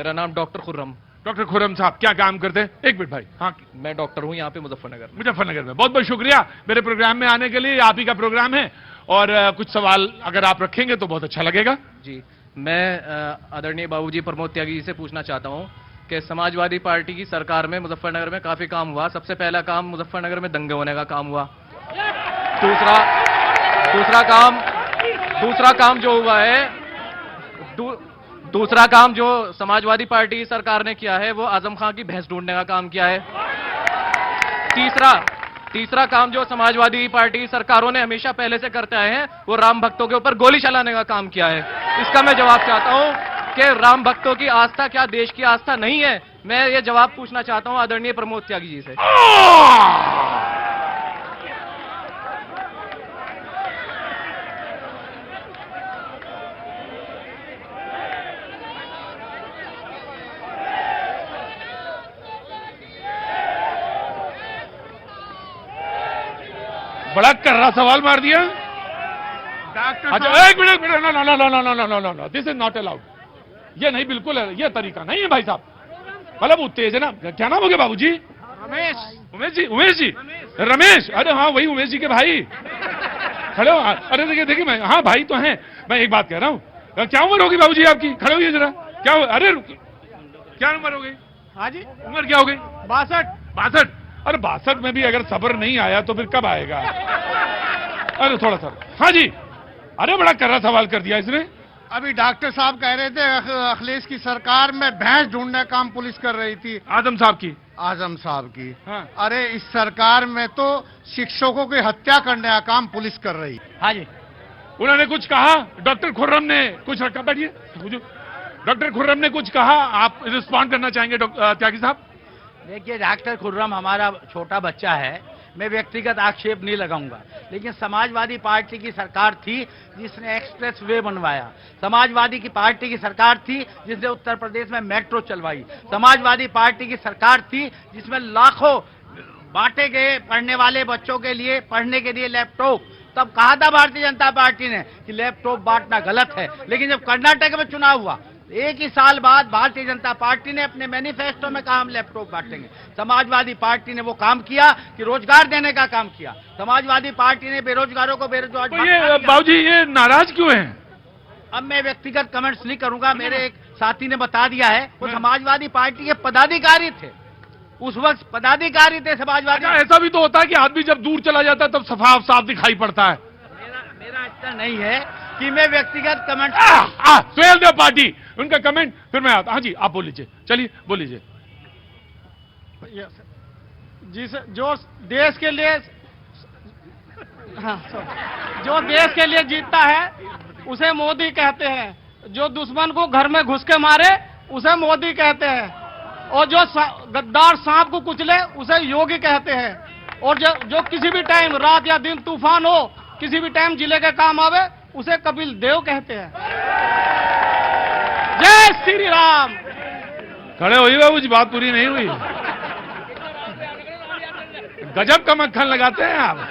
मेरा नाम doctor Khurram. Doctor Khurram साहब क्या काम करते हैं? एक मिनट भाई। हाँ, मैं डॉक्टर हूँ यहाँ पे मुजफ्फरनगर में। मुजफ्फरनगर में। बहुत बहुत शुक्रिया मेरे प्रोग्राम में आने के लिए। आप ही का प्रोग्राम है और कुछ सवाल अगर आप रखेंगे तो बहुत अच्छा लगेगा। जी, मैं आदरणीय बाबूजी प्रमोद त्यागी जी से पूछना चाहता हूँ कि समाजवादी पार्टी की सरकार में मुजफ्फरनगर में काफी काम हुआ। सबसे पहला काम मुजफ्फरनगर में दंगे होने का काम हुआ। दूसरा काम जो हुआ है, दूसरा काम जो समाजवादी पार्टी की सरकार ने किया है वो आजम खां की भैंस ढूंढने का काम किया है। तीसरा काम जो समाजवादी पार्टी की सरकारों ने हमेशा पहले से करते आए हैं वो राम भक्तों के ऊपर गोली चलाने का काम किया है। इसका मैं जवाब चाहता हूं कि राम भक्तों की आस्था क्या देश की आस्था नहीं है? मैं ये जवाब पूछना चाहता हूं आदरणीय प्रमोद त्यागी जी से। बड़ा कर्रा सवाल मार दिया। डॉक्टर अच्छा एक minute, no, this is not allowed. ये नहीं, बिल्कुल है, ये तरीका नहीं है भाई साहब। मतलब उत्तेजना। क्या नाम हो गया बाबूजी? उमेश जी। रमेश, अरे हाँ वही उमेश जी के भाई खड़े हो। अरे देखिए मैं, हाँ भाई तो हैं। मैं एक बात कह रहा हूँ, क्या उम्र होगी बाबूजी आपकी? खड़े होइए जरा। क्या हो? अरे क्या उम्र हो गई? हाँ जी, उम्र क्या हो गई? 62। अरे 62 में भी अगर सब्र नहीं आया तो फिर कब आएगा? अरे थोड़ा सा। हाँ जी। अरे बड़ा कर्रा सवाल कर दिया इसने। अभी डॉक्टर साहब कह रहे थे अखिलेश की सरकार में भैंस ढूंढने का काम पुलिस कर रही थी। आजम साहब की। हाँ। अरे इस सरकार में तो शिक्षकों की हत्या करने का काम पुलिस कर रही। हाँ जी, उन्होंने कुछ कहा? डॉक्टर खुर्रम ने कुछ रखा? बैठिए। डॉक्टर खुर्रम ने कुछ कहा, आप रिस्पॉन्ड करना चाहेंगे त्यागी साहब? देखिए डॉक्टर खुर्रम हमारा छोटा बच्चा है, मैं व्यक्तिगत आक्षेप नहीं लगाऊंगा, लेकिन समाजवादी पार्टी की सरकार थी जिसने एक्सप्रेस वे बनवाया। समाजवादी की पार्टी की सरकार थी जिसने उत्तर प्रदेश में मेट्रो चलवाई। समाजवादी पार्टी की सरकार थी जिसमें लाखों बांटे गए पढ़ने वाले बच्चों के लिए पढ़ने के लिए लैपटॉप। तब कहा था भारतीय जनता पार्टी ने कि लैपटॉप बांटना गलत है, लेकिन जब कर्नाटक में चुनाव हुआ एक ही साल बाद भारतीय जनता पार्टी ने अपने मैनिफेस्टो में कहा हम लैपटॉप बांटेंगे। समाजवादी पार्टी ने वो काम किया कि रोजगार देने का काम किया। समाजवादी पार्टी ने बेरोजगारों को बेरोजगार। तो ये बाबूजी ये नाराज क्यों हैं? अब मैं व्यक्तिगत कमेंट्स नहीं करूंगा, मेरे एक साथी ने बता दिया है, वो समाजवादी पार्टी के पदाधिकारी थे, उस वक्त पदाधिकारी थे समाजवादी। ऐसा भी तो होता है कि आदमी जब दूर चला जाता है तब साफ दिखाई पड़ता है। मेरा इतना नहीं है कि मैं व्यक्तिगत कमेंट। सुहेलदेव पार्टी, उनका कमेंट फिर मैं आता। हाँ जी, आप बोल लीजिए। चलिए बोल लीजिए। जो देश के लिए जो देश के लिए जीतता है उसे मोदी कहते हैं। जो दुश्मन को घर में घुस के मारे उसे मोदी कहते हैं। और जो गद्दार सांप को कुचले उसे योगी कहते हैं। और जो किसी भी टाइम रात या दिन तूफान हो, किसी भी टाइम जिले के काम आवे उसे कपिल देव कहते हैं। जय श्री राम। खड़े होइए बाबूजी, बात पूरी नहीं हुई। गजब का मक्खन लगाते हैं आप।